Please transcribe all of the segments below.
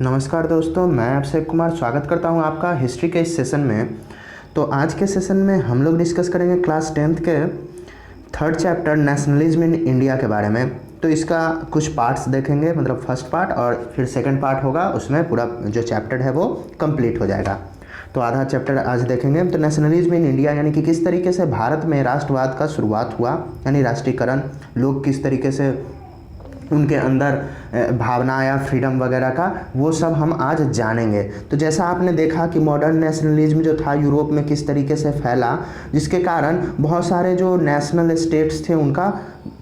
नमस्कार दोस्तों, मैं अक्षय कुमार स्वागत करता हूं आपका हिस्ट्री के इस सेशन में। तो आज के सेशन में हम लोग डिस्कस करेंगे क्लास 10th के third chapter nationalism in India के बारे में। तो इसका कुछ पार्ट्स देखेंगे, मतलब फर्स्ट पार्ट और फिर सेकंड पार्ट होगा, उसमें पूरा जो चैप्टर है वो कंप्लीट हो जाएगा। तो आधा चैप्टर आज देखेंगे। तो नेशनलिज्म इन इंडिया यानी कि किस तरीके से भारत में राष्ट्रवाद का शुरुआत हुआ, यानी राष्ट्रीयकरण, लोग किस तरीके से उनके अंदर भावना या फ्रीडम वगैरह का, वो सब हम आज जानेंगे। तो जैसा आपने देखा कि मॉडर्न नेशनलिज्म जो था यूरोप में किस तरीके से फैला, जिसके कारण बहुत सारे जो नेशनल स्टेट्स थे उनका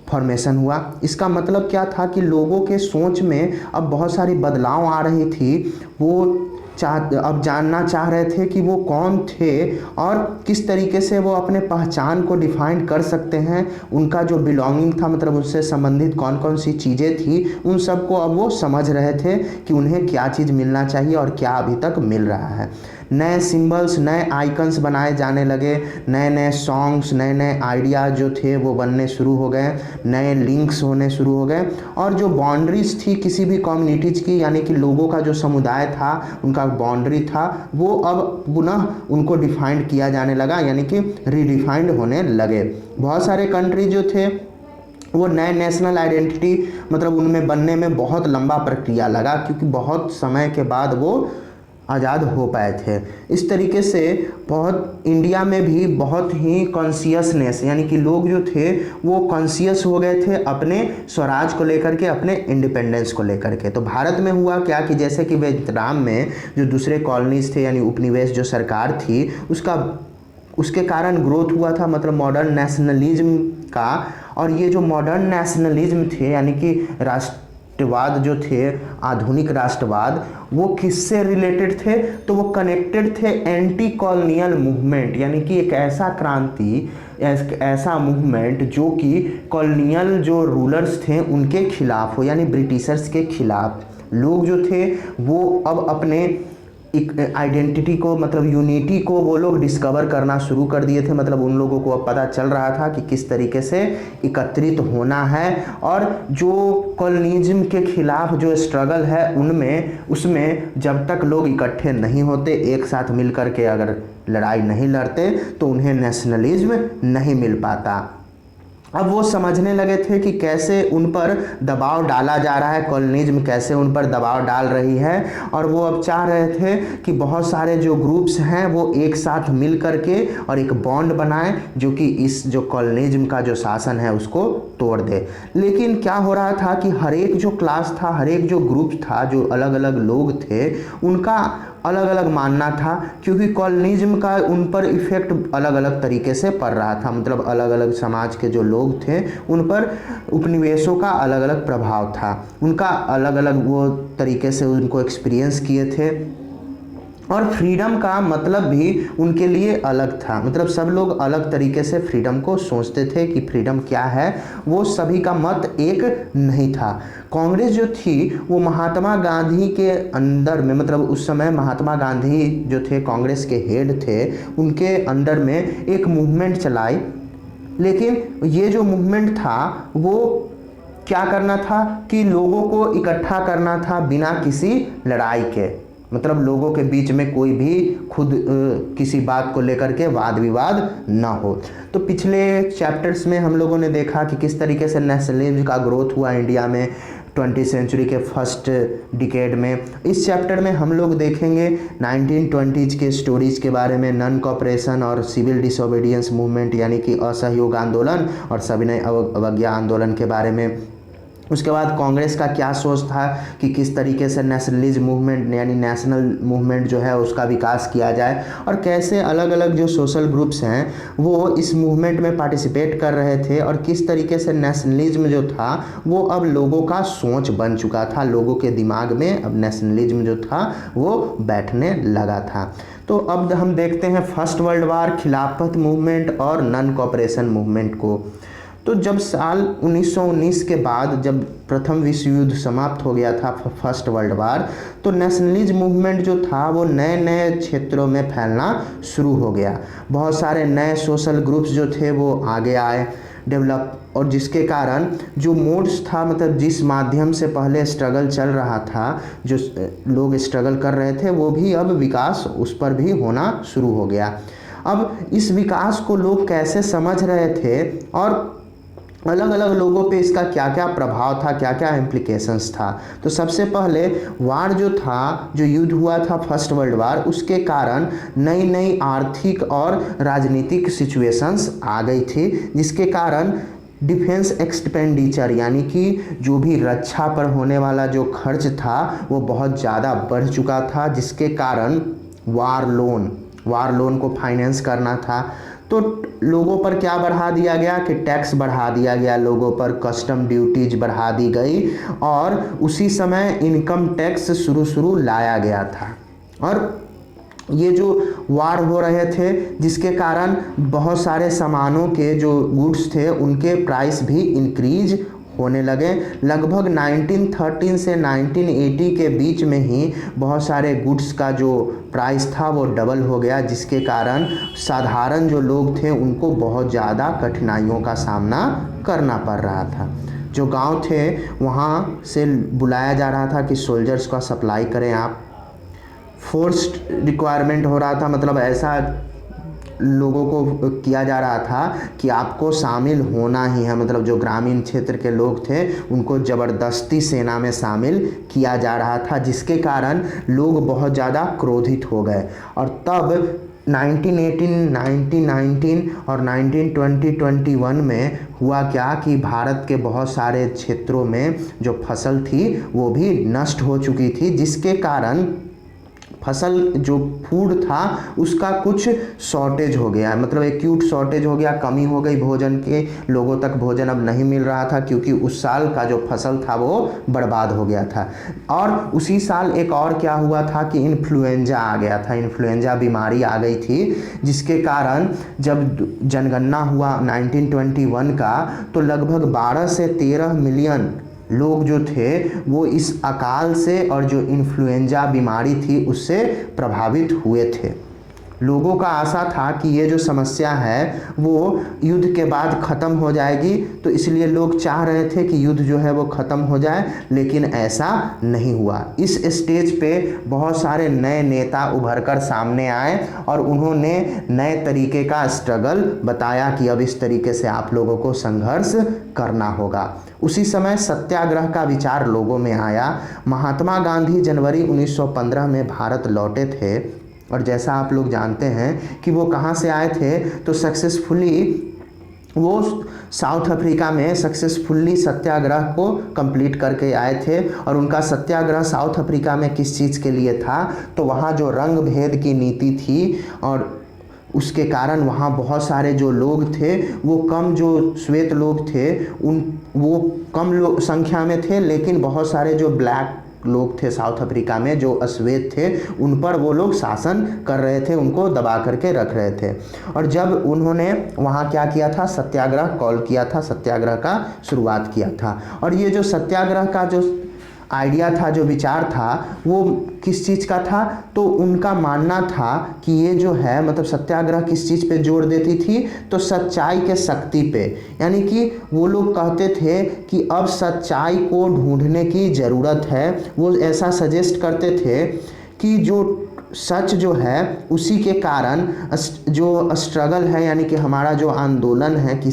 फॉर्मेशन हुआ। इसका मतलब क्या था कि लोगों के सोच में अब बहुत सारी बदलाव आ रही थी। वो अब जानना चाह रहे थे कि वो कौन थे और किस तरीके से वो अपने पहचान को डिफाइन कर सकते हैं। उनका जो बिलोंगिंग था, मतलब उससे संबंधित कौन कौन सी चीज़ें थी, उन सबको अब वो समझ रहे थे कि उन्हें क्या चीज़ मिलना चाहिए और क्या अभी तक मिल रहा है। नए सिंबल्स, नए आइकन्स बनाए जाने लगे, नए नए सॉन्ग्स, नए नए आइडियाज़ जो थे वो बनने शुरू हो गए, नए लिंक्स होने शुरू हो गए। और जो बाउंड्रीज थी किसी भी कम्युनिटीज़ की, यानी कि लोगों का जो समुदाय था, उनका बाउंड्री था, वो अब पुनः उनको डिफाइंड किया जाने लगा, यानी कि रीडिफाइंड होने लगे। बहुत सारे कंट्री जो थे वो नए नेशनल आइडेंटिटी, मतलब उनमें बनने में बहुत लंबा प्रक्रिया लगा, क्योंकि बहुत समय के बाद वो आज़ाद हो पाए थे। इस तरीके से बहुत इंडिया में भी बहुत ही कॉन्शियसनेस, यानी कि लोग जो थे वो कॉन्शियस हो गए थे अपने स्वराज को लेकर के, अपने इंडिपेंडेंस को लेकर के। तो भारत में हुआ क्या कि जैसे कि वियतनाम में जो दूसरे कॉलोनीज थे, यानी उपनिवेश जो सरकार थी, उसके कारण ग्रोथ हुआ था, मतलब मॉडर्न नेशनलिज्म का। और ये जो मॉडर्न नेशनलिज्म थे, यानी कि राष्ट्रवाद जो थे, आधुनिक राष्ट्रवाद, वो किससे रिलेटेड थे? तो वो कनेक्टेड थे एंटी कॉलोनियल मूवमेंट, यानी कि एक ऐसा क्रांति, ऐसा मूवमेंट जो कि कॉलोनियल जो रूलर्स थे उनके खिलाफ हो, यानी ब्रिटिशर्स के खिलाफ। लोग जो थे वो अब अपने आइडेंटिटी को, मतलब यूनिटी को वो लोग डिस्कवर करना शुरू कर दिए थे। मतलब उन लोगों को अब पता चल रहा था कि किस तरीके से एकत्रित होना है, और जो कॉलोनिज्म के खिलाफ जो स्ट्रगल है उसमें जब तक लोग इकट्ठे नहीं होते, एक साथ मिल कर के अगर लड़ाई नहीं लड़ते, तो उन्हें नेशनलिज्म नहीं मिल पाता। अब वो समझने लगे थे कि कैसे उन पर दबाव डाला जा रहा है, कॉलोनिज्म कैसे उन पर दबाव डाल रही है, और वो अब चाह रहे थे कि बहुत सारे जो ग्रुप्स हैं वो एक साथ मिल करके और एक बॉन्ड बनाएं जो कि इस जो कॉलोनिज्म का जो शासन है उसको तोड़ दे। लेकिन क्या हो रहा था कि हर एक जो क्लास था, हर एक जो ग्रुप था, जो अलग अलग लोग थे, उनका अलग अलग मानना था, क्योंकि कॉलोनिज्म का उन पर इफ़ेक्ट अलग अलग तरीके से पड़ रहा था। मतलब अलग अलग समाज के जो लोग थे उन पर उपनिवेशों का अलग अलग प्रभाव था, उनका अलग अलग वो तरीके से उनको एक्सपीरियंस किए थे। और फ्रीडम का मतलब भी उनके लिए अलग था, मतलब सब लोग अलग तरीके से फ्रीडम को सोचते थे कि फ्रीडम क्या है, वो सभी का मत एक नहीं था। कांग्रेस जो थी वो महात्मा गांधी के अंदर में, मतलब उस समय महात्मा गांधी जो थे कांग्रेस के हेड थे, उनके अंडर में एक मूवमेंट चलाई। लेकिन ये जो मूवमेंट था वो क्या करना था कि लोगों को इकट्ठा करना था बिना किसी लड़ाई के, मतलब लोगों के बीच में कोई भी खुद किसी बात को लेकर के वाद विवाद ना हो। तो पिछले चैप्टर्स में हम लोगों ने देखा कि किस तरीके से नेशनलिज्म का ग्रोथ हुआ इंडिया में 20वीं सेंचुरी के फर्स्ट डिकेड में। इस चैप्टर में हम लोग देखेंगे 1920s के स्टोरीज के बारे में, नॉन कॉपरेशन और सिविल डिसोबीडियंस मूवमेंट, यानी कि असहयोग आंदोलन और सविनय अवज्ञा आंदोलन के बारे में। उसके बाद कांग्रेस का क्या सोच था कि किस तरीके से नेशनलिज्म मूवमेंट, यानी नेशनल मूवमेंट जो है उसका विकास किया जाए, और कैसे अलग अलग जो सोशल ग्रुप्स हैं वो इस मूवमेंट में पार्टिसिपेट कर रहे थे, और किस तरीके से नेशनलिज्म जो था वो अब लोगों का सोच बन चुका था, लोगों के दिमाग में अब नेशनलिज्म जो था वो बैठने लगा था। तो अब हम देखते हैं फर्स्ट वर्ल्ड वार, खिलाफत मूवमेंट और नॉन कॉपरेशन मूवमेंट को। तो जब साल 1919 के बाद, जब प्रथम विश्व युद्ध समाप्त हो गया था, फर्स्ट वर्ल्ड वार, तो नेशनलिज्म मूवमेंट जो था वो नए नए क्षेत्रों में फैलना शुरू हो गया। बहुत सारे नए सोशल ग्रुप्स जो थे वो आगे आए, डेवलप और जिसके कारण जो मोड्स था, मतलब जिस माध्यम से पहले स्ट्रगल चल रहा था, जो लोग स्ट्रगल कर रहे थे, वो भी अब विकास उस पर भी होना शुरू हो गया। अब इस विकास को लोग कैसे समझ रहे थे और अलग अलग लोगों पे इसका क्या क्या प्रभाव था, क्या क्या इम्प्लीकेशंस था। तो सबसे पहले वार जो था, जो युद्ध हुआ था फर्स्ट वर्ल्ड वार, उसके कारण नई नई आर्थिक और राजनीतिक सिचुएशंस आ गई थी, जिसके कारण डिफेंस एक्सपेंडिचर यानी कि जो भी रक्षा पर होने वाला जो खर्च था वो बहुत ज़्यादा बढ़ चुका था, जिसके कारण वार लोन को फाइनेंस करना था। तो लोगों पर क्या बढ़ा दिया गया कि टैक्स बढ़ा दिया गया, लोगों पर कस्टम ड्यूटीज बढ़ा दी गई और उसी समय इनकम टैक्स शुरू लाया गया था। और ये जो वार हो रहे थे जिसके कारण बहुत सारे सामानों के जो गुड्स थे उनके प्राइस भी इंक्रीज होने लगे। लगभग 1913 से 1980 के बीच में ही बहुत सारे गुड्स का जो प्राइस था वो डबल हो गया, जिसके कारण साधारण जो लोग थे उनको बहुत ज़्यादा कठिनाइयों का सामना करना पड़ रहा था। जो गांव थे वहाँ से बुलाया जा रहा था कि सोल्जर्स का सप्लाई करें आप, फोर्स्ड रिक्वायरमेंट हो रहा था, मतलब ऐसा लोगों को किया जा रहा था कि आपको शामिल होना ही है। मतलब जो ग्रामीण क्षेत्र के लोग थे उनको ज़बरदस्ती सेना में शामिल किया जा रहा था, जिसके कारण लोग बहुत ज़्यादा क्रोधित हो गए। और तब 1918, 1919 और 1920-21 में हुआ क्या कि भारत के बहुत सारे क्षेत्रों में जो फसल थी वो भी नष्ट हो चुकी थी, जिसके कारण फसल जो फूड था उसका कुछ शॉर्टेज हो गया, मतलब एक्यूट शॉर्टेज हो गया, कमी हो गई भोजन के, लोगों तक भोजन अब नहीं मिल रहा था क्योंकि उस साल का जो फसल था वो बर्बाद हो गया था। और उसी साल एक और क्या हुआ था कि इन्फ्लुएंजा आ गया था, इन्फ्लुएंजा बीमारी आ गई थी, जिसके कारण जब जनगणना हुआ 1921 का तो लगभग 12 से 13 मिलियन लोग जो थे वो इस अकाल से और जो इन्फ्लुएंजा बीमारी थी उससे प्रभावित हुए थे। लोगों का आशा था कि ये जो समस्या है वो युद्ध के बाद ख़त्म हो जाएगी, तो इसलिए लोग चाह रहे थे कि युद्ध जो है वो ख़त्म हो जाए, लेकिन ऐसा नहीं हुआ। इस स्टेज पे बहुत सारे नए नेता उभर कर सामने आए और उन्होंने नए तरीके का स्ट्रगल बताया कि अब इस तरीके से आप लोगों को संघर्ष करना होगा। उसी समय सत्याग्रह का विचार लोगों में आया। महात्मा गांधी जनवरी 1915 में भारत लौटे थे और जैसा आप लोग जानते हैं कि वो कहाँ से आए थे, तो सक्सेसफुली वो साउथ अफ्रीका में सक्सेसफुली सत्याग्रह को कंप्लीट करके आए थे। और उनका सत्याग्रह साउथ अफ्रीका में किस चीज़ के लिए था, तो वहाँ जो रंग भेद की नीति थी और उसके कारण वहाँ बहुत सारे जो लोग थे वो कम, जो श्वेत लोग थे वो कम संख्या में थे, लेकिन बहुत सारे जो ब्लैक लोग थे साउथ अफ्रीका में जो अश्वेत थे उन पर वो लोग शासन कर रहे थे, उनको दबा करके रख रहे थे। और जब उन्होंने वहाँ क्या किया था, सत्याग्रह कॉल किया था, सत्याग्रह का शुरुआत किया था। और ये जो सत्याग्रह का जो आइडिया था, जो विचार था, वो किस चीज़ का था, तो उनका मानना था कि ये जो है, मतलब सत्याग्रह किस चीज़ पे जोर देती थी, तो सच्चाई के शक्ति पे। यानी कि वो लोग कहते थे कि अब सच्चाई को ढूंढने की ज़रूरत है। वो ऐसा सजेस्ट करते थे कि जो सच जो है उसी के कारण जो स्ट्रगल है, यानी कि हमारा जो आंदोलन है, कि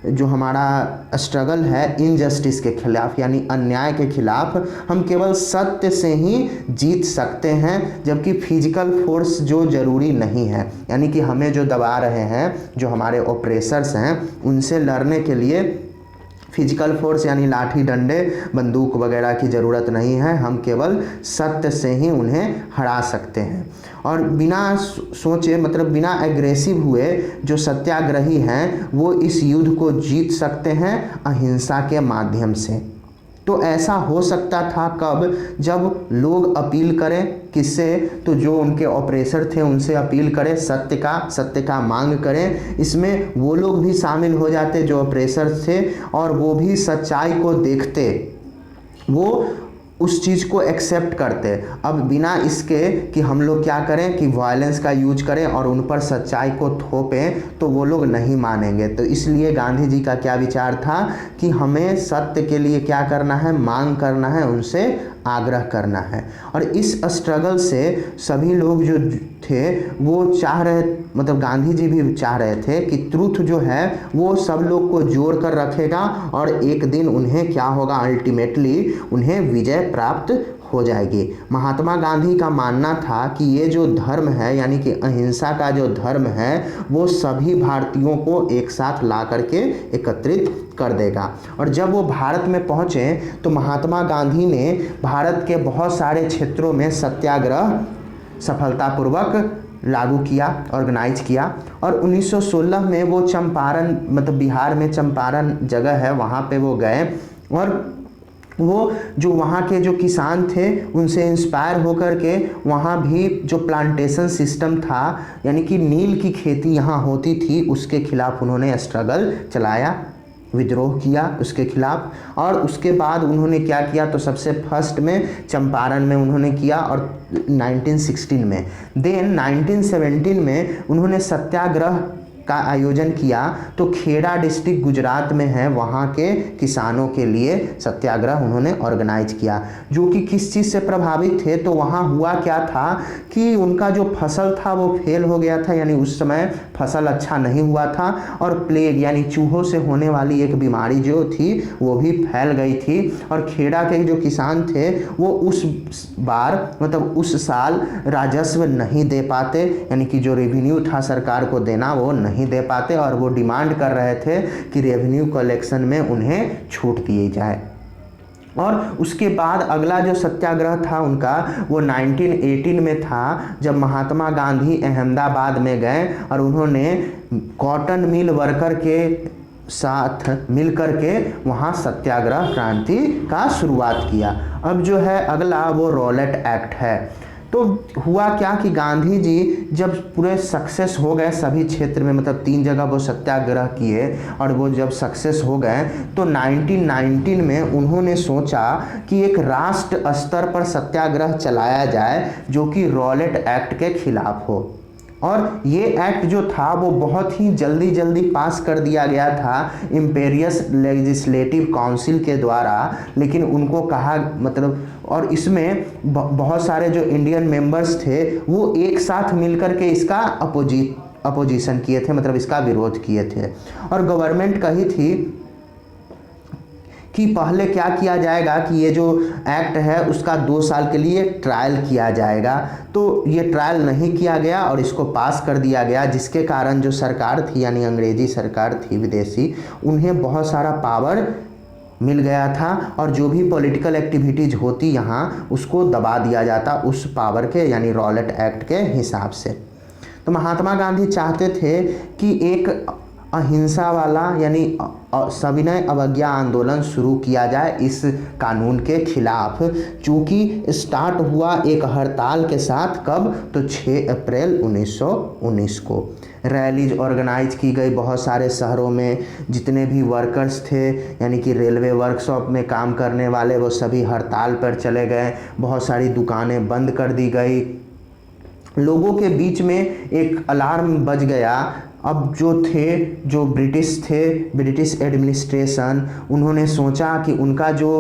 जो हमारा स्ट्रगल है इनजस्टिस के खिलाफ यानी अन्याय के खिलाफ, हम केवल सत्य से ही जीत सकते हैं, जबकि फिजिकल फोर्स जो ज़रूरी नहीं है। यानी कि हमें जो दबा रहे हैं, जो हमारे ऑपरेसर्स हैं, उनसे लड़ने के लिए फिजिकल फोर्स यानी लाठी डंडे बंदूक वगैरह की ज़रूरत नहीं है, हम केवल सत्य से ही उन्हें हरा सकते हैं। और बिना सोचे, मतलब बिना एग्रेसिव हुए जो सत्याग्रही हैं वो इस युद्ध को जीत सकते हैं अहिंसा के माध्यम से। तो ऐसा हो सकता था कब, जब लोग अपील करें किससे, तो जो उनके ऑपरेसर थे उनसे अपील करें, सत्य का मांग करें। इसमें वो लोग भी शामिल हो जाते जो ऑपरेसर थे और वो भी सच्चाई को देखते, वो उस चीज़ को एक्सेप्ट करते। अब बिना इसके कि हम लोग क्या करें कि वायलेंस का यूज करें और उन पर सच्चाई को थोपें, तो वो लोग नहीं मानेंगे। तो इसलिए गांधी जी का क्या विचार था कि हमें सत्य के लिए क्या करना है, मांग करना है, उनसे आग्रह करना है। और इस स्ट्रगल से सभी लोग जो थे वो चाह रहे, मतलब गांधी जी भी चाह रहे थे कि ट्रुथ जो है वो सब लोग को जोड़ कर रखेगा और एक दिन उन्हें क्या होगा, अल्टीमेटली उन्हें विजय प्राप्त हो जाएगी। महात्मा गांधी का मानना था कि ये जो धर्म है, यानी कि अहिंसा का जो धर्म है, वो सभी भारतीयों को एक साथ ला करके एकत्रित कर देगा। और जब वो भारत में पहुँचे तो महात्मा गांधी ने भारत के बहुत सारे क्षेत्रों में सत्याग्रह सफलतापूर्वक लागू किया, ऑर्गेनाइज किया। और 1916 में वो चंपारण, मतलब बिहार में चंपारण जगह है, वहाँ पे वो गए और वो जो वहाँ के जो किसान थे उनसे इंस्पायर होकर के वहाँ भी जो प्लांटेशन सिस्टम था, यानी कि नील की खेती यहाँ होती थी, उसके खिलाफ उन्होंने स्ट्रगल चलाया, विद्रोह किया उसके खिलाफ। और उसके बाद उन्होंने क्या किया, तो सबसे फर्स्ट में चंपारण में उन्होंने किया और 1916 में, देन 1917 में उन्होंने सत्याग्रह का आयोजन किया। तो खेड़ा डिस्ट्रिक्ट गुजरात में है, वहाँ के किसानों के लिए सत्याग्रह उन्होंने ऑर्गेनाइज किया, जो कि किस चीज़ से प्रभावित थे। तो वहाँ हुआ क्या था कि उनका जो फसल था वो फेल हो गया था, यानी उस समय फसल अच्छा नहीं हुआ था। और प्लेग यानी चूहों से होने वाली एक बीमारी जो थी वो भी फैल गई थी। और खेड़ा के जो किसान थे वो उस बार, मतलब उस साल राजस्व नहीं दे पाते, यानी कि जो रेवेन्यू था सरकार को देना वो नहीं दे पाते। और वो डिमांड कर रहे थे कि रेवेन्यू कलेक्शन में उन्हें छूट दी जाए। और उसके बाद अगला जो सत्याग्रह था उनका वो 1918 में था, जब महात्मा गांधी अहमदाबाद में गए और उन्होंने कॉटन मिल वर्कर के साथ मिलकर के वहाँ सत्याग्रह क्रांति का शुरुआत किया। अब जो है अगला वो रॉलेट एक्ट है। तो हुआ क्या कि गांधी जी जब पूरे सक्सेस हो गए सभी क्षेत्र में, मतलब 3 जगह वो सत्याग्रह किए और वो जब सक्सेस हो गए तो 1919 में उन्होंने सोचा कि एक राष्ट्र स्तर पर सत्याग्रह चलाया जाए जो कि रॉलेट एक्ट के खिलाफ हो। और ये एक्ट जो था वो बहुत ही जल्दी पास कर दिया गया था इम्पेरियस लेजिस्लेटिव काउंसिल के द्वारा, लेकिन उनको कहा, मतलब, और इसमें बहुत सारे जो इंडियन मेंबर्स थे वो एक साथ मिलकर के इसका अपोजिशन किए थे, मतलब इसका विरोध किए थे। और गवर्नमेंट कही थी कि पहले क्या किया जाएगा कि ये जो एक्ट है उसका 2 साल के लिए ट्रायल किया जाएगा। तो ये ट्रायल नहीं किया गया और इसको पास कर दिया गया, जिसके कारण जो सरकार थी, यानी अंग्रेजी सरकार थी विदेशी, उन्हें बहुत सारा पावर मिल गया था और जो भी पॉलिटिकल एक्टिविटीज़ होती यहाँ उसको दबा दिया जाता उस पावर के, यानी रॉलेट एक्ट के हिसाब से। तो महात्मा गांधी चाहते थे कि एक अहिंसा वाला यानी सविनय अवज्ञा आंदोलन शुरू किया जाए इस कानून के खिलाफ, चूँकि स्टार्ट हुआ एक हड़ताल के साथ। कब? तो 6 अप्रैल 1919 को रैलीज ऑर्गेनाइज की गई बहुत सारे शहरों में। जितने भी वर्कर्स थे, यानी कि रेलवे वर्कशॉप में काम करने वाले, वो सभी हड़ताल पर चले गए। बहुत सारी दुकानें बंद कर दी गई। लोगों के बीच में एक अलार्म बज गया। अब जो ब्रिटिश एडमिनिस्ट्रेशन, उन्होंने सोचा कि उनका जो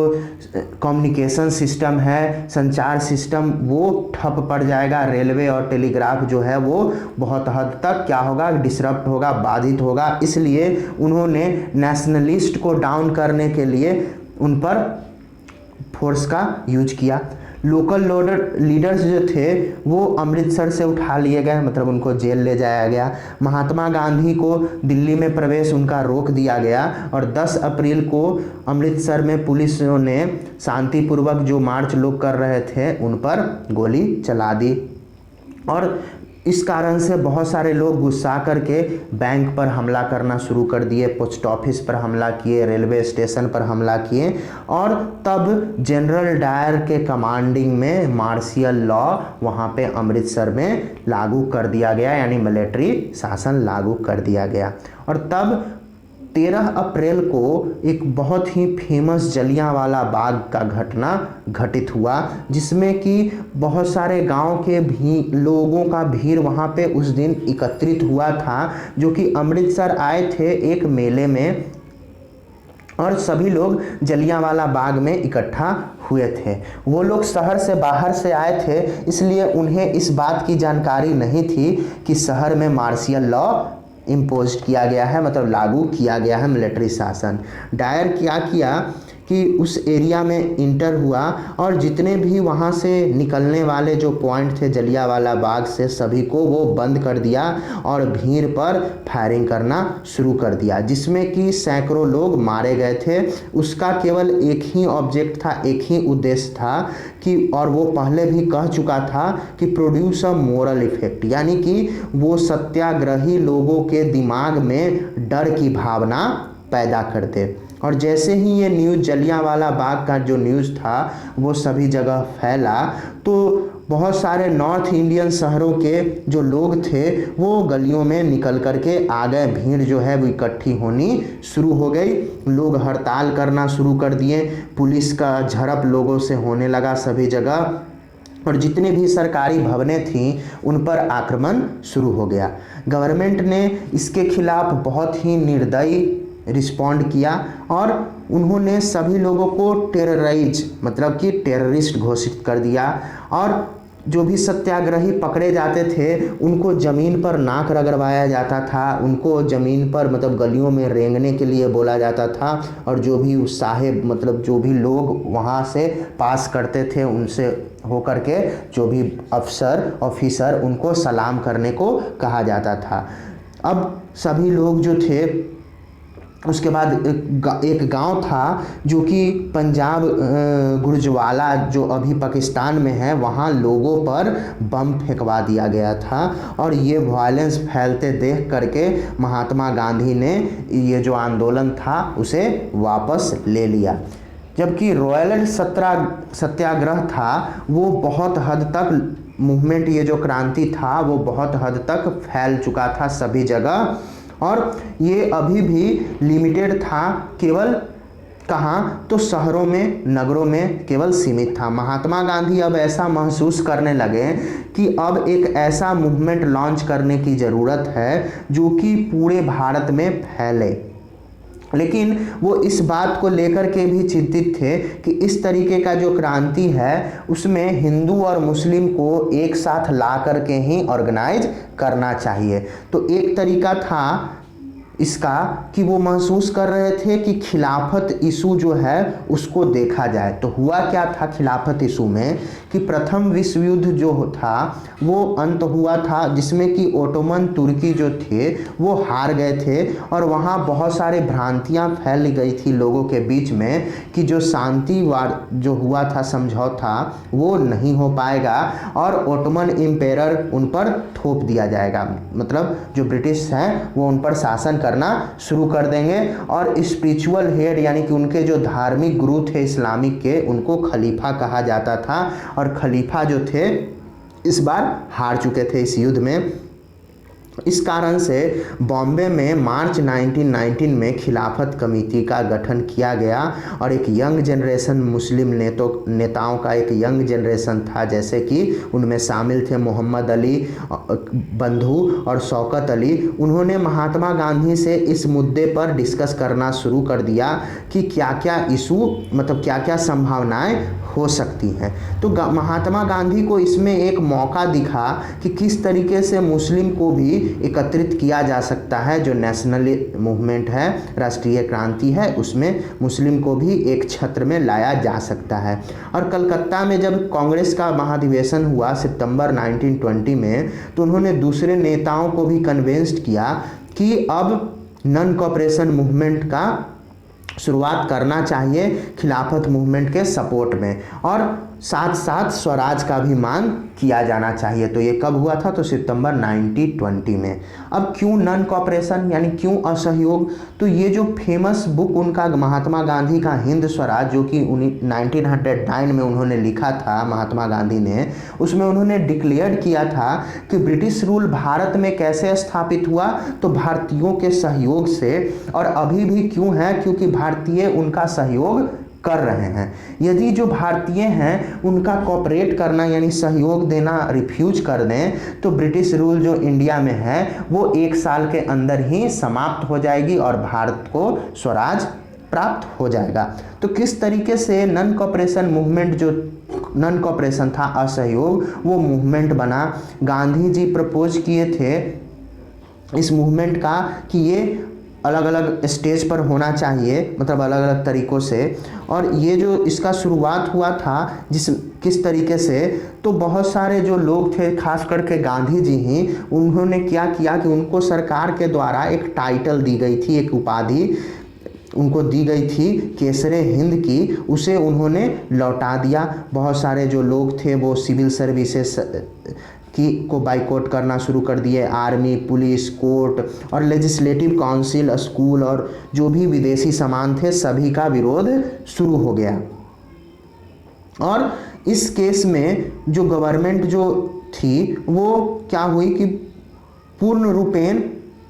कम्युनिकेशन सिस्टम है, संचार सिस्टम, वो ठप पड़ जाएगा। रेलवे और टेलीग्राफ जो है वो बहुत हद तक क्या होगा, डिसरप्ट होगा, बाधित होगा। इसलिए उन्होंने नेशनलिस्ट को डाउन करने के लिए उन पर फोर्स का यूज किया। लोकल लीडर्स जो थे वो अमृतसर से उठा लिए गए, मतलब उनको जेल ले जाया गया। महात्मा गांधी को दिल्ली में प्रवेश उनका रोक दिया गया और 10 अप्रैल को अमृतसर में पुलिस ने शांतिपूर्वक जो मार्च लोग कर रहे थे उन पर गोली चला दी। और इस कारण से बहुत सारे लोग गुस्सा करके बैंक पर हमला करना शुरू कर दिए, पोस्ट ऑफिस पर हमला किए, रेलवे स्टेशन पर हमला किए। और तब जनरल डायर के कमांडिंग में मार्शियल लॉ वहाँ पे अमृतसर में लागू कर दिया गया, यानी मिलिट्री शासन लागू कर दिया गया। और तब 13 अप्रैल को एक बहुत ही फेमस जलियांवाला बाग का घटना घटित हुआ, जिसमें कि बहुत सारे गांव के भी लोगों का भीड़ वहां पे उस दिन एकत्रित हुआ था, जो कि अमृतसर आए थे एक मेले में, और सभी लोग जलियांवाला बाग में इकट्ठा हुए थे। वो लोग शहर से बाहर से आए थे, इसलिए उन्हें इस बात की जानकारी नहीं थी कि शहर में मार्शियल लॉ इम्पोज किया गया है, मतलब लागू किया गया है मिलिट्री शासन। डायर क्या किया कि उस एरिया में इंटर हुआ और जितने भी वहाँ से निकलने वाले जो पॉइंट थे जलियांवाला बाग से, सभी को वो बंद कर दिया और भीड़ पर फायरिंग करना शुरू कर दिया, जिसमें कि सैकड़ों लोग मारे गए थे। उसका केवल एक ही ऑब्जेक्ट था, एक ही उद्देश्य था कि, और वो पहले भी कह चुका था कि प्रोड्यूस अ मोरल इफेक्ट, यानी कि वो सत्याग्रही लोगों के दिमाग में डर की भावना पैदा कर दे। और जैसे ही ये न्यूज़ जलियांवाला बाग का जो न्यूज़ था वो सभी जगह फैला, तो बहुत सारे नॉर्थ इंडियन शहरों के जो लोग थे वो गलियों में निकल करके आ गए। भीड़ जो है वो इकट्ठी होनी शुरू हो गई, लोग हड़ताल करना शुरू कर दिए, पुलिस का झड़प लोगों से होने लगा सभी जगह, और जितने भी सरकारी भवनें थीं उन पर आक्रमण शुरू हो गया। गवर्नमेंट ने इसके खिलाफ बहुत ही निर्दयी रिस्पॉन्ड किया और उन्होंने सभी लोगों को मतलब कि टेररिस्ट घोषित कर दिया, और जो भी सत्याग्रही पकड़े जाते थे उनको ज़मीन पर नाक रगड़वाया जाता था, उनको ज़मीन पर मतलब गलियों में रेंगने के लिए बोला जाता था, और जो भी साहेब मतलब जो भी लोग वहाँ से पास करते थे उनसे होकर के जो भी ऑफिसर उनको सलाम करने को कहा जाता था। अब सभी लोग जो थे, उसके बाद एक गांव था जो कि पंजाब गुरजवाला जो अभी पाकिस्तान में है, वहाँ लोगों पर बम फेंकवा दिया गया था, और ये वायलेंस फैलते देख करके महात्मा गांधी ने ये जो आंदोलन था उसे वापस ले लिया। जबकि रॉयल सत्याग्रह था वो बहुत हद तक मूवमेंट, ये जो क्रांति था वो बहुत हद तक फैल चुका था सभी जगह, और ये अभी भी लिमिटेड था, केवल कहाँ तो शहरों में, नगरों में केवल सीमित था। महात्मा गांधी अब ऐसा महसूस करने लगे कि अब एक ऐसा मूवमेंट लॉन्च करने की ज़रूरत है जो कि पूरे भारत में फैले, लेकिन वो इस बात को लेकर के भी चिंतित थे कि इस तरीके का जो क्रांति है उसमें हिंदू और मुस्लिम को एक साथ ला करके ही ऑर्गेनाइज करना चाहिए। तो एक तरीका था इसका कि वो महसूस कर रहे थे कि खिलाफत इशू जो है उसको देखा जाए। तो हुआ क्या था खिलाफत इशू में कि प्रथम विश्व युद्ध जो था वो अंत हुआ था, जिसमें कि ओटोमन तुर्की जो थे वो हार गए थे, और वहाँ बहुत सारे भ्रांतियाँ फैल गई थी लोगों के बीच में कि जो शांति वार जो हुआ था समझौता वो नहीं हो पाएगा और ओटोमन एम्पायर उन पर थोप दिया जाएगा, मतलब जो ब्रिटिश हैं वो उन पर शासन करना शुरू कर देंगे, और स्पिरिचुअल हेड यानी कि उनके जो धार्मिक गुरु थे इस्लामिक के, उनको खलीफा कहा जाता था, और खलीफा जो थे इस बार हार चुके थे इस युद्ध में। इस कारण से बॉम्बे में मार्च 1919 में खिलाफत कमेटी का गठन किया गया, और एक यंग जनरेशन मुस्लिम नेताओं का एक यंग जनरेशन था, जैसे कि उनमें शामिल थे मोहम्मद अली बंधु और शौकत अली। उन्होंने महात्मा गांधी से इस मुद्दे पर डिस्कस करना शुरू कर दिया कि क्या क्या इशू, मतलब क्या क्या संभावनाएं हो सकती हैं। तो महात्मा गांधी को इसमें एक मौका दिखा कि किस तरीके से मुस्लिम को भी एकत्रित किया जा सकता है। जो नेशनल मूवमेंट है, राष्ट्रीय क्रांति है, उसमें मुस्लिम को भी एक छत्र में लाया जा सकता है। और कलकत्ता में जब कांग्रेस का महाधिवेशन हुआ सितंबर 1920 में, तो उन्होंने दूसरे नेताओं को भी कन्विंस्ड किया कि अब नॉन कोऑपरेशन मूवमेंट का शुरुआत करना चाहिए खिलाफत मूवमेंट के सपोर्ट में। और साथ साथ स्वराज का भी मांग किया जाना चाहिए। तो ये कब हुआ था? तो सितंबर 1920 में। अब क्यों नॉन कॉपरेशन यानी क्यों असहयोग? तो ये जो फेमस बुक उनका महात्मा गांधी का हिंद स्वराज, जो कि 1909 में उन्होंने लिखा था महात्मा गांधी ने, उसमें उन्होंने डिक्लेयर किया था कि ब्रिटिश रूल भारत में कैसे स्थापित हुआ? तो भारतीयों के सहयोग से। और अभी भी क्यों है? क्योंकि भारतीय उनका सहयोग कर रहे हैं। यदि जो भारतीय हैं उनका कॉपरेट करना यानी सहयोग देना रिफ्यूज कर दें तो ब्रिटिश रूल जो इंडिया में है वो 1 साल के अंदर ही समाप्त हो जाएगी और भारत को स्वराज प्राप्त हो जाएगा। तो किस तरीके से नॉन कॉपरेशन मूवमेंट, जो नॉन कॉपरेशन था असहयोग, वो मूवमेंट बना। गांधी जी प्रपोज किए थे इस मूवमेंट का कि ये अलग अलग स्टेज पर होना चाहिए, मतलब अलग अलग तरीक़ों से। और ये जो इसका शुरुआत हुआ था किस तरीके से, तो बहुत सारे जो लोग थे खास करके गांधी जी ही, उन्होंने क्या किया कि उनको सरकार के द्वारा एक टाइटल दी गई थी, एक उपाधि उनको दी गई थी केसरे हिंद की, उसे उन्होंने लौटा दिया। बहुत सारे जो लोग थे वो सिविल सर्विसेज को बाइकआउट करना शुरू कर दिए। आर्मी, पुलिस, कोर्ट और लेजिस्लेटिव काउंसिल, स्कूल और जो भी विदेशी सामान थे सभी का विरोध शुरू हो गया। और इस केस में जो गवर्नमेंट जो थी वो क्या हुई कि पूर्ण रूपेण,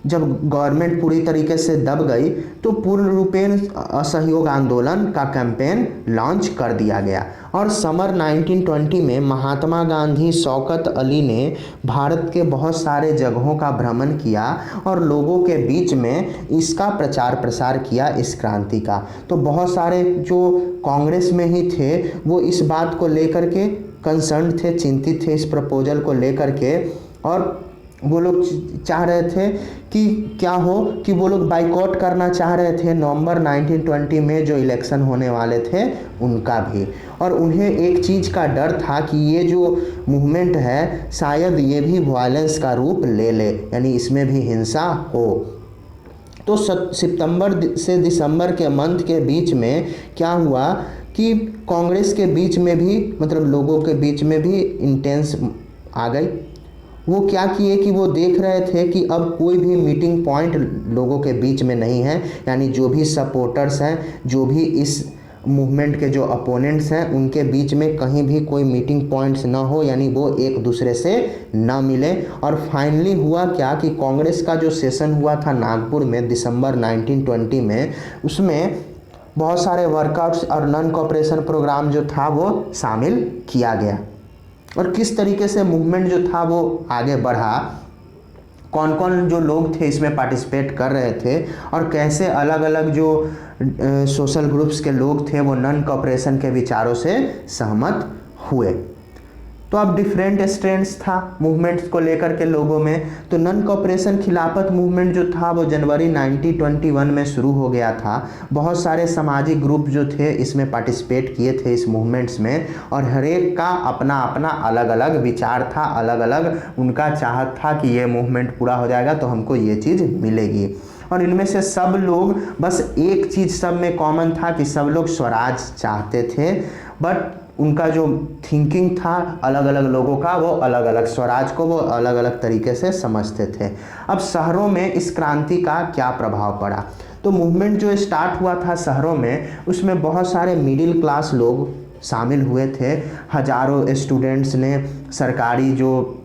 जब गवर्नमेंट पूरी तरीके से दब गई तो पूर्ण रूपेण असहयोग आंदोलन का कैंपेन लॉन्च कर दिया गया। और समर 1920 में महात्मा गांधी, शौकत अली ने भारत के बहुत सारे जगहों का भ्रमण किया और लोगों के बीच में इसका प्रचार प्रसार किया, इस क्रांति का। तो बहुत सारे जो कांग्रेस में ही थे वो इस बात को लेकर के कंसर्न थे, चिंतित थे इस प्रपोजल को लेकर के। और वो लोग चाह रहे थे कि क्या हो कि वो लोग बाइकआउट करना चाह रहे थे नवंबर 1920 में जो इलेक्शन होने वाले थे उनका भी। और उन्हें एक चीज़ का डर था कि ये जो मूवमेंट है शायद ये भी वायलेंस का रूप ले ले, यानी इसमें भी हिंसा हो। तो सितंबर से दिसंबर के मंथ के बीच में क्या हुआ कि कांग्रेस के बीच में भी, मतलब लोगों के बीच में भी इंटेंस आ गई। वो क्या किए कि वो देख रहे थे कि अब कोई भी मीटिंग पॉइंट लोगों के बीच में नहीं है, यानी जो भी सपोर्टर्स हैं, जो भी इस मूवमेंट के जो अपोनेंट्स हैं, उनके बीच में कहीं भी कोई मीटिंग पॉइंट्स ना हो, यानी वो एक दूसरे से ना मिले। और फाइनली हुआ क्या कि कांग्रेस का जो सेशन हुआ था नागपुर में दिसंबर 1920 में, उसमें बहुत सारे वर्कआउट्स और नॉन कॉपरेशन प्रोग्राम जो था वो शामिल किया गया। और किस तरीके से मूवमेंट जो था वो आगे बढ़ा, कौन कौन जो लोग थे इसमें पार्टिसिपेट कर रहे थे और कैसे अलग अलग जो सोशल ग्रुप्स के लोग थे वो नॉन कॉपरेशन के विचारों से सहमत हुए। तो अब डिफरेंट स्ट्रेंड्स था मूवमेंट्स को लेकर के लोगों में। तो नॉन कॉपरेशन खिलाफत मूवमेंट जो था वो जनवरी 1921 में शुरू हो गया था। बहुत सारे सामाजिक ग्रुप जो थे इसमें पार्टिसिपेट किए थे इस मूवमेंट्स में, और हर एक का अपना अपना अलग अलग विचार था, अलग अलग उनका चाहत था कि ये मूवमेंट पूरा हो जाएगा तो हमको ये चीज़ मिलेगी। और इनमें से सब लोग बस एक चीज़ सब में कॉमन था कि सब लोग स्वराज चाहते थे, बट उनका जो थिंकिंग था अलग अलग लोगों का, वो अलग अलग स्वराज को वो अलग अलग तरीके से समझते थे। अब शहरों में इस क्रांति का क्या प्रभाव पड़ा? तो मूवमेंट जो स्टार्ट हुआ था शहरों में, उसमें बहुत सारे मिडिल क्लास लोग शामिल हुए थे। हजारों स्टूडेंट्स ने सरकारी जो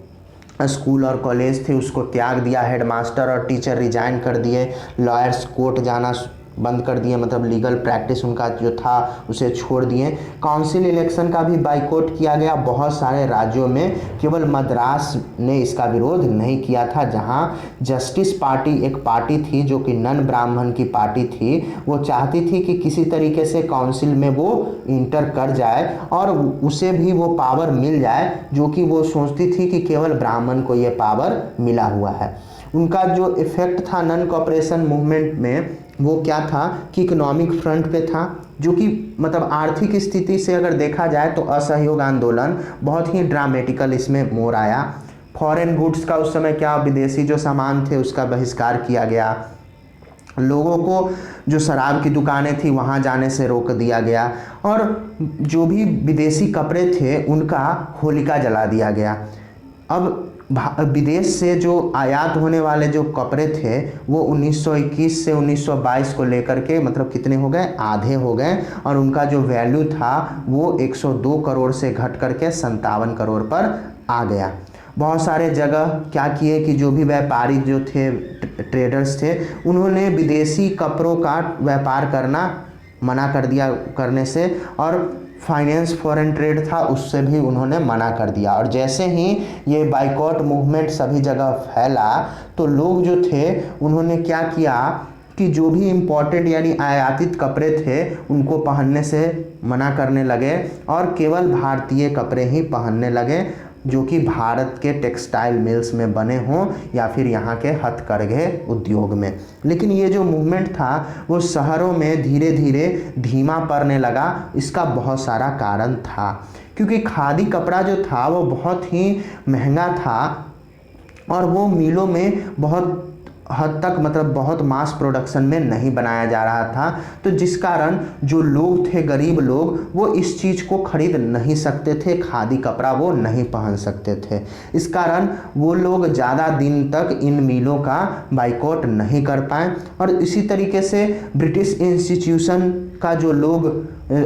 स्कूल और कॉलेज थे उसको त्याग दिया, हेडमास्टर और टीचर रिजाइन कर दिए, लॉयर्स कोर्ट जाना बंद कर दिए, मतलब लीगल प्रैक्टिस उनका जो था उसे छोड़ दिए। काउंसिल इलेक्शन का भी बाइकआउट किया गया बहुत सारे राज्यों में, केवल मद्रास ने इसका विरोध नहीं किया था, जहां जस्टिस पार्टी एक पार्टी थी जो कि नन ब्राह्मण की पार्टी थी, वो चाहती थी कि किसी तरीके से काउंसिल में वो इंटर कर जाए और उसे भी वो पावर मिल जाए जो कि वो सोचती थी कि केवल ब्राह्मण को ये पावर मिला हुआ है। उनका जो इफेक्ट था नॉन कॉपरेशन मूवमेंट में वो क्या था कि इकोनॉमिक फ्रंट पे था, जो कि मतलब आर्थिक स्थिति से अगर देखा जाए तो असहयोग आंदोलन बहुत ही ड्रामेटिकल इसमें मोड़ आया। फॉरेन गुड्स का उस समय क्या, विदेशी जो सामान थे उसका बहिष्कार किया गया। लोगों को जो शराब की दुकानें थी वहाँ जाने से रोक दिया गया और जो भी विदेशी कपड़े थे उनका होलिका जला दिया गया। अब विदेश से जो आयात होने वाले जो कपड़े थे वो 1921 से 1922 को लेकर के मतलब कितने हो गए, आधे हो गए और उनका जो वैल्यू था वो 102 करोड़ से घट करके 57 करोड़ पर आ गया। बहुत सारे जगह क्या किए कि जो भी व्यापारी जो थे, ट्रेडर्स थे, उन्होंने विदेशी कपड़ों का व्यापार करना मना कर दिया करने से, और फाइनेंस फॉरेन ट्रेड था उससे भी उन्होंने मना कर दिया। और जैसे ही ये बाइकॉट मूवमेंट सभी जगह फैला तो लोग जो थे उन्होंने क्या किया कि जो भी इम्पोर्टेड यानी आयातित कपड़े थे उनको पहनने से मना करने लगे और केवल भारतीय कपड़े ही पहनने लगे जो कि भारत के टेक्सटाइल मिल्स में बने हों या फिर यहाँ के हथकरघे उद्योग में। लेकिन ये जो मूवमेंट था वो शहरों में धीरे धीरे धीमा पड़ने लगा। इसका बहुत सारा कारण था क्योंकि खादी कपड़ा जो था वो बहुत ही महंगा था और वो मिलों में बहुत हद तक मतलब बहुत मास प्रोडक्शन में नहीं बनाया जा रहा था, तो जिस कारण जो लोग थे, गरीब लोग, वो इस चीज़ को खरीद नहीं सकते थे, खादी कपड़ा वो नहीं पहन सकते थे। इस कारण वो लोग ज़्यादा दिन तक इन मिलों का बाइकॉट नहीं कर पाए और इसी तरीके से ब्रिटिश इंस्टीट्यूशन का जो लोग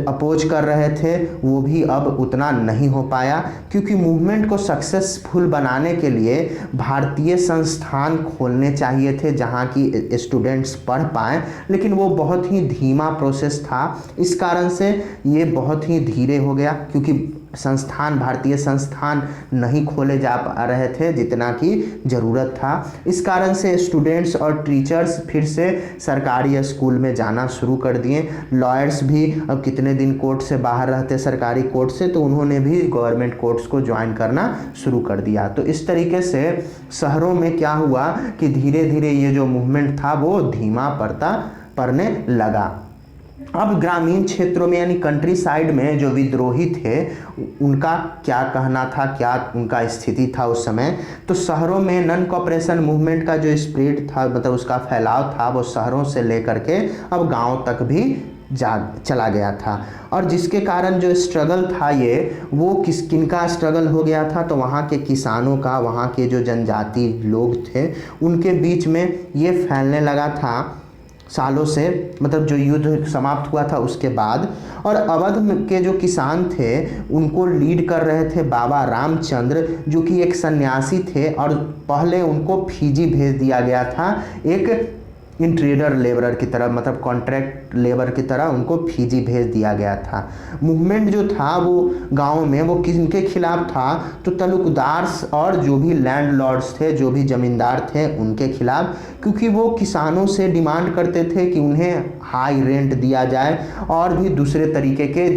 अपोज कर रहे थे वो भी अब उतना नहीं हो पाया क्योंकि मूवमेंट को सक्सेसफुल बनाने के लिए भारतीय संस्थान खोलने चाहिए थे जहाँ की स्टूडेंट्स पढ़ पाएँ, लेकिन वो बहुत ही धीमा प्रोसेस था। इस कारण से ये बहुत ही धीरे हो गया क्योंकि भारतीय संस्थान नहीं खोले जा पा रहे थे जितना की ज़रूरत था। इस कारण से स्टूडेंट्स और टीचर्स फिर से सरकारी स्कूल में जाना शुरू कर दिए। लॉयर्स भी अब कितने दिन कोर्ट से बाहर रहते सरकारी कोर्ट से, तो उन्होंने भी गवर्नमेंट कोर्ट्स को ज्वाइन करना शुरू कर दिया। तो इस तरीके से शहरों में क्या हुआ कि धीरे धीरे ये जो मूवमेंट था वो धीमा पड़ने लगा। अब ग्रामीण क्षेत्रों में यानी कंट्री साइड में जो विद्रोही थे उनका क्या कहना था, क्या उनका स्थिति था उस समय। तो शहरों में नॉन कॉपरेशन मूवमेंट का जो स्प्रेड था मतलब उसका फैलाव था वो शहरों से लेकर के अब गांव तक भी चला गया था। और जिसके कारण जो स्ट्रगल था ये वो किनका स्ट्रगल हो गया था, तो वहाँ के किसानों का, वहाँ के जो जनजाति लोग थे उनके बीच में ये फैलने लगा था सालों से, मतलब जो युद्ध समाप्त हुआ था उसके बाद। और अवध के जो किसान थे उनको लीड कर रहे थे बाबा रामचंद्र जो कि एक सन्यासी थे और पहले उनको फिजी भेज दिया गया था एक इन ट्रेडर लेबरर की तरह, मतलब कॉन्ट्रैक्ट लेबर की तरह उनको फिजी भेज दिया गया था। मूवमेंट जो था वो गांव में वो किनके खिलाफ था, तो तलुकदार और जो भी लैंडलॉर्ड्स थे, जो भी ज़मींदार थे उनके खिलाफ, क्योंकि वो किसानों से डिमांड करते थे कि उन्हें हाई रेंट दिया जाए और भी दूसरे तरीके के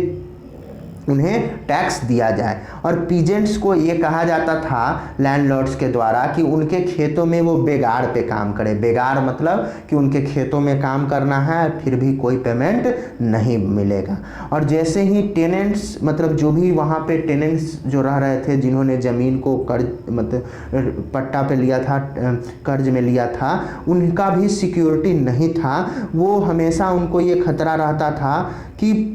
उन्हें टैक्स दिया जाए। और पीजेंट्स को ये कहा जाता था लैंडलॉर्ड्स के द्वारा कि उनके खेतों में वो बेगार पे काम करे। बेगार मतलब कि उनके खेतों में काम करना है फिर भी कोई पेमेंट नहीं मिलेगा। और जैसे ही टेनेंट्स मतलब जो भी वहाँ पे टेनेंट्स जो रह रहे थे जिन्होंने ज़मीन को कर्ज मतलब पट्टा पे लिया था, कर्ज में लिया था, उनका भी सिक्योरिटी नहीं था। वो हमेशा उनको ये खतरा रहता था कि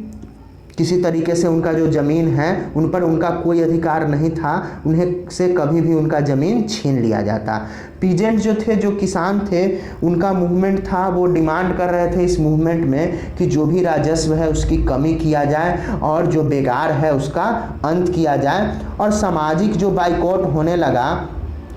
किसी तरीके से उनका जो ज़मीन है उन पर उनका कोई अधिकार नहीं था, उन्हें से कभी भी उनका ज़मीन छीन लिया जाता। पीजेंट जो थे, जो किसान थे, उनका मूवमेंट था, वो डिमांड कर रहे थे इस मूवमेंट में कि जो भी राजस्व है उसकी कमी किया जाए और जो बेगार है उसका अंत किया जाए। और सामाजिक जो बाइकॉट होने लगा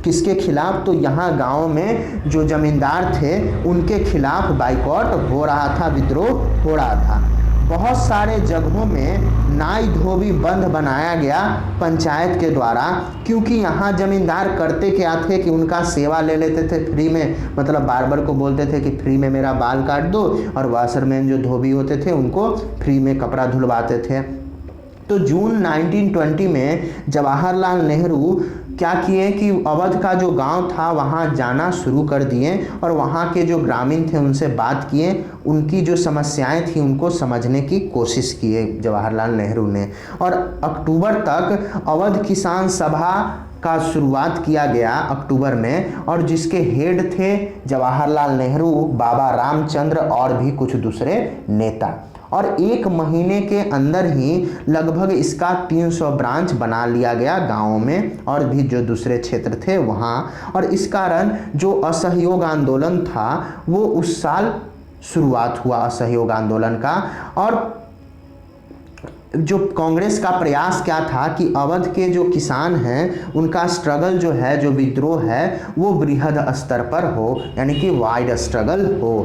किसके खिलाफ, तो यहाँ गांव में जो ज़मींदार थे उनके खिलाफ बाइकॉट हो रहा था, विद्रोह हो रहा था। बहुत सारे जगहों में नाई धोबी बंद बनाया गया पंचायत के द्वारा, क्योंकि यहाँ ज़मींदार करते क्या थे कि उनका सेवा ले लेते थे फ्री में, मतलब बार्बर को बोलते थे कि फ्री में मेरा बाल काट दो, और वाशरमैन जो धोबी होते थे उनको फ्री में कपड़ा धुलवाते थे। तो जून 1920 में जवाहरलाल नेहरू क्या किए कि अवध का जो गांव था वहां जाना शुरू कर दिए और वहां के जो ग्रामीण थे उनसे बात किए, उनकी जो समस्याएं थी उनको समझने की कोशिश किए जवाहरलाल नेहरू ने। और अक्टूबर तक अवध किसान सभा का शुरुआत किया गया अक्टूबर में, और जिसके हेड थे जवाहरलाल नेहरू, बाबा रामचंद्र और भी कुछ दूसरे नेता। और 1 महीने के अंदर ही लगभग इसका 300 ब्रांच बना लिया गया गाँवों में और भी जो दूसरे क्षेत्र थे वहाँ। और इस कारण जो असहयोग आंदोलन था वो उस साल शुरुआत हुआ असहयोग आंदोलन का। और जो कांग्रेस का प्रयास क्या था कि अवध के जो किसान हैं उनका स्ट्रगल जो है, जो विद्रोह है, वो बृहद स्तर पर हो, यानी कि वाइड स्ट्रगल हो।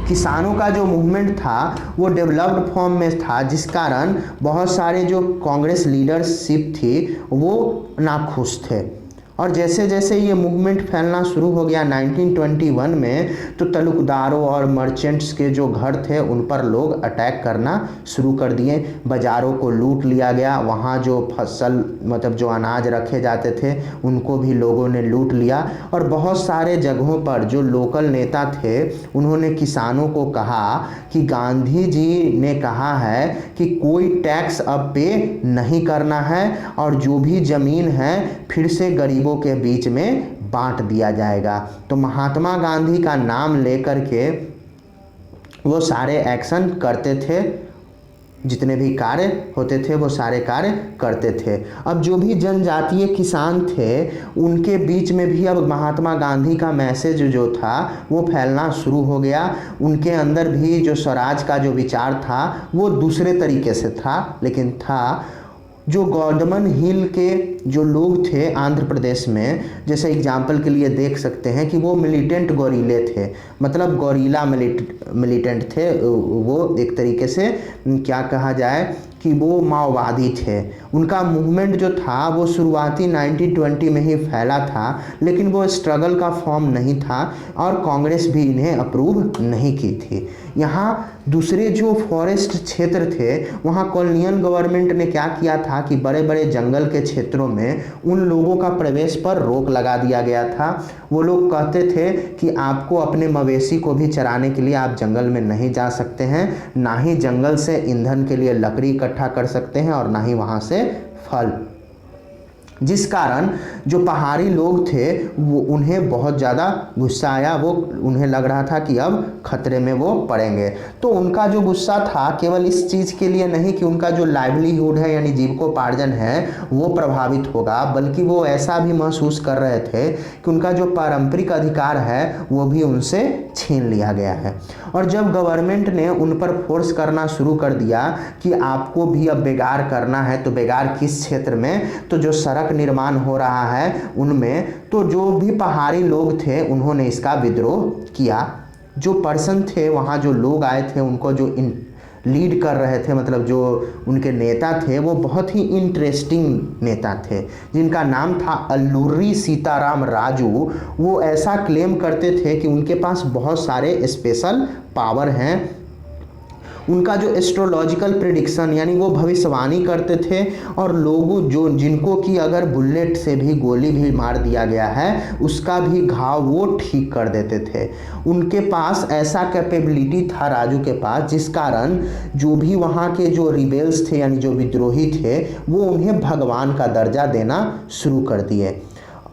किसानों का जो मूवमेंट था वो डेवलप्ड फॉर्म में था, जिस कारण बहुत सारे जो कांग्रेस लीडरशिप थी वो नाखुश थे। और जैसे जैसे ये मूवमेंट फैलना शुरू हो गया 1921 में, तो तलुकदारों और मर्चेंट्स के जो घर थे उन पर लोग अटैक करना शुरू कर दिए, बाज़ारों को लूट लिया गया, वहाँ जो फसल मतलब जो अनाज रखे जाते थे उनको भी लोगों ने लूट लिया। और बहुत सारे जगहों पर जो लोकल नेता थे उन्होंने किसानों को कहा कि गांधी जी ने कहा है कि कोई टैक्स अब पे नहीं करना है और जो भी ज़मीन है फिर से गरीबों के बीच में बांट दिया जाएगा। तो महात्मा गांधी का नाम लेकर के वो सारे एक्शन करते थे, जितने भी कार्य होते थे वो सारे कार्य करते थे। अब जो भी जनजातीय किसान थे उनके बीच में भी अब महात्मा गांधी का मैसेज जो था वो फैलना शुरू हो गया। उनके अंदर भी जो स्वराज का जो विचार था वो दूसरे तरीके से था, लेकिन था। जो गौडमन हिल के जो लोग थे आंध्र प्रदेश में, जैसे एग्जाम्पल के लिए देख सकते हैं कि वो मिलिटेंट गोरिल्ले थे, मतलब गोरिल्ला मिलिटेंट थे। वो एक तरीके से क्या कहा जाए कि वो माओवादी थे। उनका मूवमेंट जो था वो शुरुआती 1920 में ही फैला था, लेकिन वो स्ट्रगल का फॉर्म नहीं था और कांग्रेस भी इन्हें अप्रूव नहीं की थी। यहाँ दूसरे जो फॉरेस्ट क्षेत्र थे वहाँ कॉलोनियल गवर्नमेंट ने क्या किया था कि बड़े बड़े जंगल के क्षेत्रों में उन लोगों का प्रवेश पर रोक लगा दिया गया था। वो लोग कहते थे कि आपको अपने मवेशी को भी चराने के लिए आप जंगल में नहीं जा सकते हैं, ना ही जंगल से ईंधन के लिए लकड़ी इकट्ठा कर सकते हैं और ना ही वहाँ से फल। जिस कारण जो पहाड़ी लोग थे वो उन्हें बहुत ज़्यादा गुस्सा आया, वो उन्हें लग रहा था कि अब खतरे में वो पड़ेंगे। तो उनका जो गुस्सा था केवल इस चीज़ के लिए नहीं कि उनका जो लाइवलीहुड है यानी जीविकोपार्जन है वो प्रभावित होगा, बल्कि वो ऐसा भी महसूस कर रहे थे कि उनका जो पारंपरिक अधिकार है वो भी उनसे छीन लिया गया है। और जब गवर्नमेंट ने उन पर फोर्स करना शुरू कर दिया कि आपको भी अब बेगार करना है, तो बेगार किस क्षेत्र में, तो जो सड़क निर्माण हो रहा है उनमें, तो जो भी पहाड़ी लोग थे उन्होंने इसका विद्रोह किया। जो पर्सन थे वहाँ जो लोग आए थे उनको जो लीड कर रहे थे, मतलब जो उनके नेता थे वो बहुत ही इंटरेस्टिंग नेता थे जिनका नाम था अल्लूरी सीताराम राजू। वो ऐसा क्लेम करते थे कि उनके पास बहुत सारे स्पेशल पावर हैं। उनका जो एस्ट्रोलॉजिकल प्रिडिक्शन यानी वो भविष्यवाणी करते थे और लोगों जो जिनको कि अगर बुलेट से भी गोली भी मार दिया गया है उसका भी घाव वो ठीक कर देते थे। उनके पास ऐसा कैपेबिलिटी था राजू के पास, जिस कारण जो भी वहाँ के जो रिबेल्स थे यानी जो विद्रोही थे वो उन्हें भगवान का दर्जा देना शुरू कर दिए।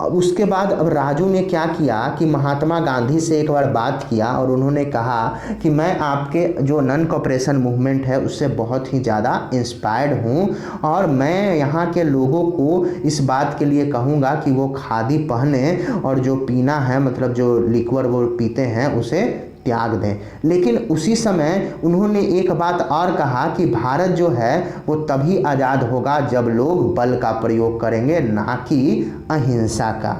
उसके बाद अब राजू ने क्या किया कि महात्मा गांधी से एक बार बात किया और उन्होंने कहा कि मैं आपके जो नॉन कॉपरेशन मूवमेंट है उससे बहुत ही ज़्यादा इंस्पायर्ड हूँ और मैं यहाँ के लोगों को इस बात के लिए कहूँगा कि वो खादी पहने और जो पीना है मतलब जो लिक्वर वो पीते हैं उसे त्याग दें। लेकिन उसी समय उन्होंने एक बात और कहा कि भारत जो है वो तभी आज़ाद होगा जब लोग बल का प्रयोग करेंगे, ना कि अहिंसा का।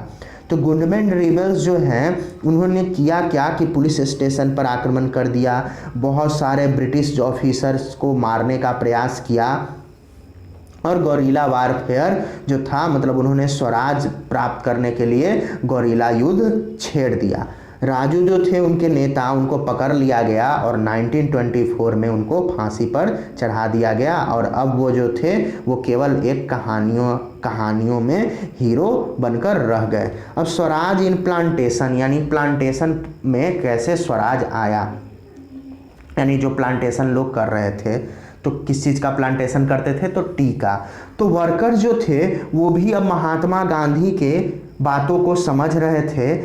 तो गुंडमैन रिबेल्स जो हैं उन्होंने किया क्या कि पुलिस स्टेशन पर आक्रमण कर दिया, बहुत सारे ब्रिटिश ऑफिसर्स को मारने का प्रयास किया और गौरीला वारफेयर जो था मतलब उन्होंने स्वराज प्राप्त करने के लिए गौरीला युद्ध छेड़ दिया। राजू जो थे उनके नेता, उनको पकड़ लिया गया और 1924 में उनको फांसी पर चढ़ा दिया गया और अब वो जो थे वो केवल एक कहानियों में हीरो बनकर रह गए। अब स्वराज इन प्लांटेशन, यानी प्लांटेशन में कैसे स्वराज आया, यानी जो प्लांटेशन लोग कर रहे थे, तो किस चीज़ का प्लांटेशन करते थे, तो टी का। तो वर्कर जो थे वो भी अब महात्मा गांधी के बातों को समझ रहे थे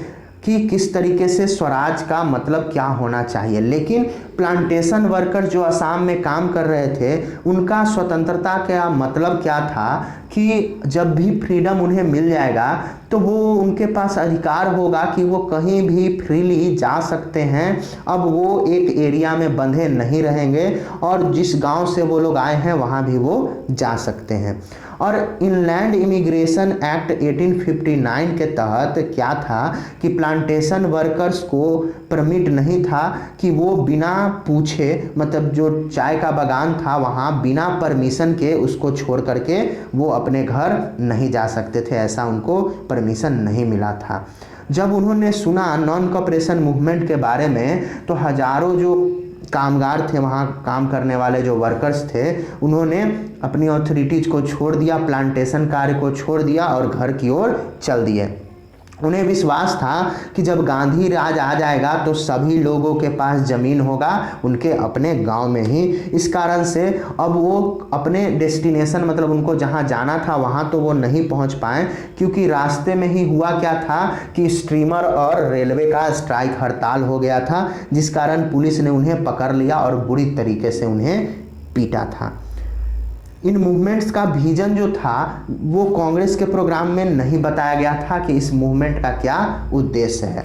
कि किस तरीके से स्वराज का मतलब क्या होना चाहिए। लेकिन प्लांटेशन वर्कर जो असम में काम कर रहे थे, उनका स्वतंत्रता का मतलब क्या था कि जब भी फ्रीडम उन्हें मिल जाएगा तो वो उनके पास अधिकार होगा कि वो कहीं भी फ्रीली जा सकते हैं। अब वो एक एरिया में बंधे नहीं रहेंगे और जिस गांव से वो लोग आए हैं वहाँ भी वो जा सकते हैं। और इनलैंड इमिग्रेशन एक्ट 1859 के तहत क्या था कि प्लांटेशन वर्कर्स को परमिट नहीं था कि वो बिना पूछे, मतलब जो चाय का बागान था वहाँ बिना परमिशन के उसको छोड़ करके वो अपने घर नहीं जा सकते थे, ऐसा उनको परमिशन नहीं मिला था। जब उन्होंने सुना नॉन कॉपरेशन मूवमेंट के बारे में तो हजारों जो कामगार थे, वहाँ काम करने वाले जो वर्कर्स थे, उन्होंने अपनी अथॉरिटीज़ को छोड़ दिया, प्लांटेशन कार्य को छोड़ दिया और घर की ओर चल दिए। उन्हें विश्वास था कि जब गांधी राज आ जाएगा तो सभी लोगों के पास ज़मीन होगा, उनके अपने गांव में ही। इस कारण से अब वो अपने डेस्टिनेशन, मतलब उनको जहां जाना था वहां तो वो नहीं पहुंच पाए, क्योंकि रास्ते में ही हुआ क्या था कि स्टीमर और रेलवे का स्ट्राइक हड़ताल हो गया था, जिस कारण पुलिस ने उन्हें पकड़ लिया और बुरी तरीके से उन्हें पीटा था। इन मूवमेंट्स का विजन जो था वो कांग्रेस के प्रोग्राम में नहीं बताया गया था कि इस मूवमेंट का क्या उद्देश्य है।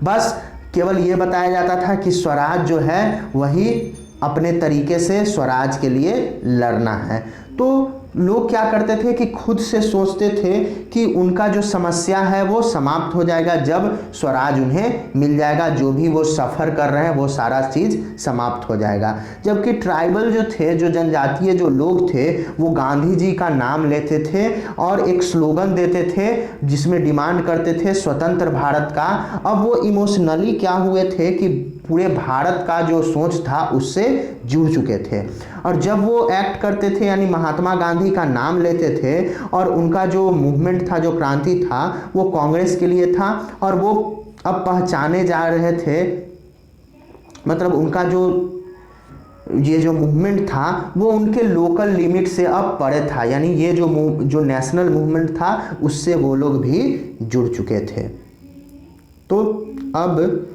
बस केवल ये बताया जाता था कि स्वराज जो है वही अपने तरीके से स्वराज के लिए लड़ना है। तो लोग क्या करते थे कि खुद से सोचते थे कि उनका जो समस्या है वो समाप्त हो जाएगा जब स्वराज उन्हें मिल जाएगा, जो भी वो सफ़र कर रहे हैं वो सारा चीज़ समाप्त हो जाएगा। जबकि ट्राइबल जो थे, जो जनजातीय जो लोग थे, वो गांधी जी का नाम लेते थे और एक स्लोगन देते थे जिसमें डिमांड करते थे स्वतंत्र भारत का। अब वो इमोशनली क्या हुए थे कि पूरे भारत का जो सोच था उससे जुड़ चुके थे, और जब वो एक्ट करते थे यानी महात्मा गांधी का नाम लेते थे और उनका जो मूवमेंट था, जो क्रांति था, वो कांग्रेस के लिए था और वो अब पहचाने जा रहे थे, मतलब उनका ये जो मूवमेंट था वो उनके लोकल लिमिट से अब परे था, यानी ये जो नेशनल मूवमेंट था उससे वो लोग भी जुड़ चुके थे। तो अब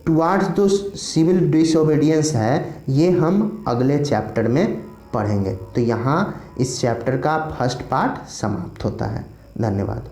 टुवार्ड्स जो सिविल डिसोबीडियंस है ये हम अगले चैप्टर में पढ़ेंगे। तो यहाँ इस चैप्टर का फर्स्ट पार्ट समाप्त होता है। धन्यवाद।